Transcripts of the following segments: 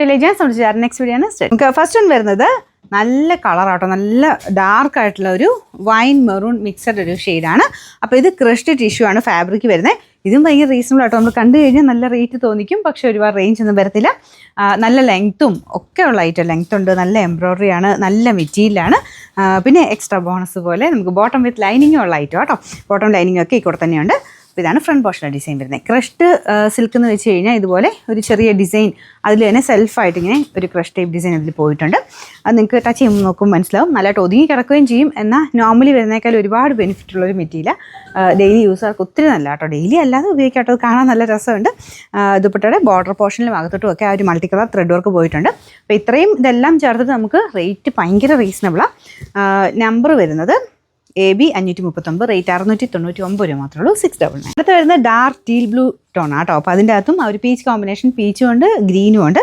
Next video ആണ് നമുക്ക് first one വരുന്നത് നല്ല കളറാട്ടോ, നല്ല ഡാർക്ക് ആയിട്ടുള്ള ഒരു വൈൻ മെറൂൺ മിക്സഡ് ഒരു ഷെയ്ഡാണ്. അപ്പോൾ ഇത് ക്രഷ്ഡ് ടിഷ്യൂ ആണ് ഫാബ്രിക് വരുന്നത്. ഇതും ഭയങ്കര റീസണബിൾ ആട്ടോ, നമ്മൾ കണ്ടു കഴിഞ്ഞാൽ നല്ല റേറ്റ് തോന്നിക്കും, പക്ഷെ ഒരുപാട് റേഞ്ച് ഒന്നും വരത്തില്ല. നല്ല ലെങ്ത്തും ഒക്കെ ഉള്ള ഐറ്റം, ലെങ്ത് ഉണ്ട്, നല്ല എംബ്രോയ്ഡറി ആണ്, നല്ല മെറ്റീരിയലാണ്. പിന്നെ എക്സ്ട്രാ ബോണസ് പോലെ നമുക്ക് ബോട്ടം വിത്ത് ലൈനിങ്ങും ഉള്ള ഐറ്റം കേട്ടോ. ബോട്ടം ലൈനിങ് ഒക്കെ ഈ കൂടെ തന്നെയുണ്ട്. അപ്പോൾ ഇതാണ് ഫ്രണ്ട് പോർഷനിലെ ഡിസൈൻ വരുന്നത്. ക്രഷ്ഡ് സിൽക്ക് എന്ന് വെച്ച് കഴിഞ്ഞാൽ ഇതുപോലെ ഒരു ചെറിയ ഡിസൈൻ അതിൽ തന്നെ സെൽഫായിട്ട് ഇങ്ങനെ ഒരു ക്രഷ് ടൈപ്പ് ഡിസൈൻ അതിൽ പോയിട്ടുണ്ട്. അത് നിങ്ങൾക്ക് ടച്ച് ചെയ്യുമ്പോൾ നോക്കുമ്പോൾ മനസ്സിലാവും. നല്ലതായിട്ട് ഒതുങ്ങി കിടക്കുകയും ചെയ്യും. എന്നാൽ നോർമലി വരുന്നേക്കാൾ ഒരുപാട് ബെനിഫിറ്റ് ഉള്ളൊരു മെറ്റീരിയൽ. ഡെയിലി യൂസർക്ക് ഒത്തിരി നല്ല കേട്ടോ, ഡെയിലി അല്ലാതെ ഉപയോഗിക്കാട്ടോ, കാണാൻ നല്ല രസമുണ്ട്. ദുപ്പട്ടയുടെ ബോർഡർ പോർഷനിലും അകത്തോട്ടും ഒക്കെ ആ ഒരു മൾട്ടി കളർ ത്രെഡ് വർക്ക് പോയിട്ടുണ്ട്. അപ്പോൾ ഇത്രയും ഇതെല്ലാം ചേർത്തിട്ട് നമുക്ക് റേറ്റ് ഭയങ്കര റീസണബിളാണ്. നമ്പർ വരുന്നത് AB 539, റേറ്റ് 699 രൂപ മാത്രമേ ഉള്ളൂ. 699. അടുത്ത് വരുന്ന ഡാർക്ക് ടീൽ ബ്ലൂ ടോൺ ആട്ടോ. അപ്പോൾ അതിൻ്റെ അകത്തും ആ ഒരു പീച്ച് കോമ്പിനേഷൻ, പീച്ചും ഉണ്ട് ഗ്രീനും ഉണ്ട്.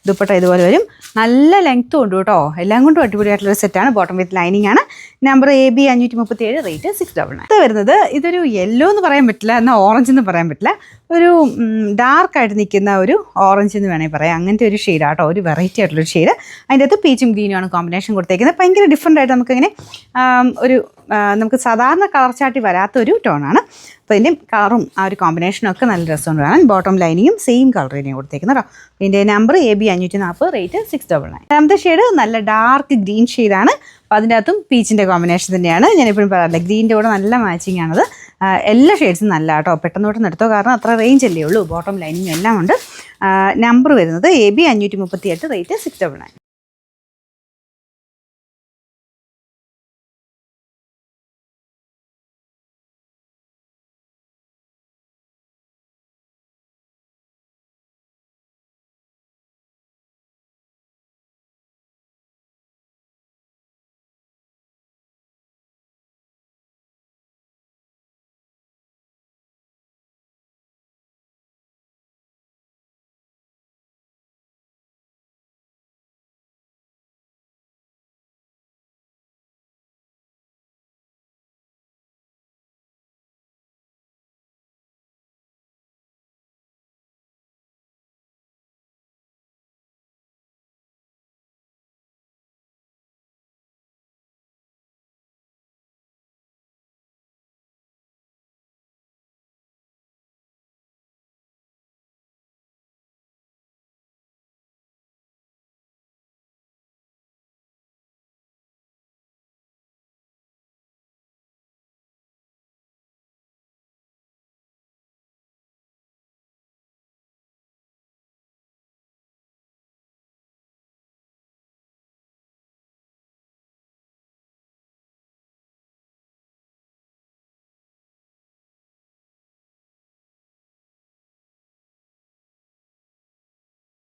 ദുപ്പട്ട ഇതുപോലെ വരും, നല്ല ലെങ്ത്തും ഉണ്ട് കേട്ടോ. എല്ലാം കൊണ്ടും അടിപൊളിയായിട്ടുള്ള സെറ്റാണ്. ബോട്ടം വിത്ത് ലൈനിങ് ആണ്. Number AB 537, rate 699. അടുത്ത് വരുന്നത് ഇതൊരു യെല്ലോ എന്ന് പറയാൻ പറ്റില്ല, എന്നാൽ ഓറഞ്ച് എന്ന് പറയാൻ പറ്റില്ല, ഒരു ഡാർക്കായിട്ട് നിൽക്കുന്ന ഒരു ഓറഞ്ച് എന്ന് വേണമെങ്കിൽ പറയാം. അങ്ങനത്തെ ഒരു ഷെയ്ഡാട്ടോ, ഒരു വെറൈറ്റി ആയിട്ടുള്ളൊരു ഷെയ്ഡ്. അതിൻ്റെ അകത്ത് പീച്ചും ഗ്രീനും ആണ് കോമ്പിനേഷൻ കൊടുത്തേക്കുന്നത്. ഭയങ്കര ഡിഫറെൻ്റ് ആയിട്ട് നമുക്കിങ്ങനെ ഒരു നമുക്ക് സാധാരണ കളർ ചാട്ടി വരാത്തൊരു ടോണാണ്. അപ്പോൾ ഇതിൻ്റെ കളറും ആ ഒരു കോമ്പിനേഷനും ഒക്കെ നല്ല രസമുണ്ട് കാണാൻ. ബോട്ടം ലൈനിങ്ങും സെയിം കളർ തന്നെയാണ് കൊടുത്തേക്കുന്നത് കേട്ടോ. ഇതിൻ്റെ നമ്പർ AB 540, റേറ്റ് 699. രണ്ടാമത്തെ ഷെയ്ഡ് നല്ല ഡാർക്ക് ഗ്രീൻ ഷെയ്ഡാണ്. അപ്പോൾ അതിൻ്റെ അകത്തും പീച്ചിൻ്റെ കോമ്പിനേഷൻ തന്നെയാണ്. ഞാനെപ്പോഴും പറയാറില്ല, ഗ്രീൻ്റെ കൂടെ നല്ല മാച്ചിങ് ആണത്. എല്ലാ ഷെയ്ഡ്സും നല്ല കേട്ടോ, പെട്ടെന്ന് തൊട്ട് എടുത്തോ, കാരണം അത്ര റേഞ്ച് അല്ലേ ഉള്ളൂ. ബോട്ടം ലൈനിങ്ങും എല്ലാം ഉണ്ട്. നമ്പർ വരുന്നത് AB 538, റേറ്റ് 699.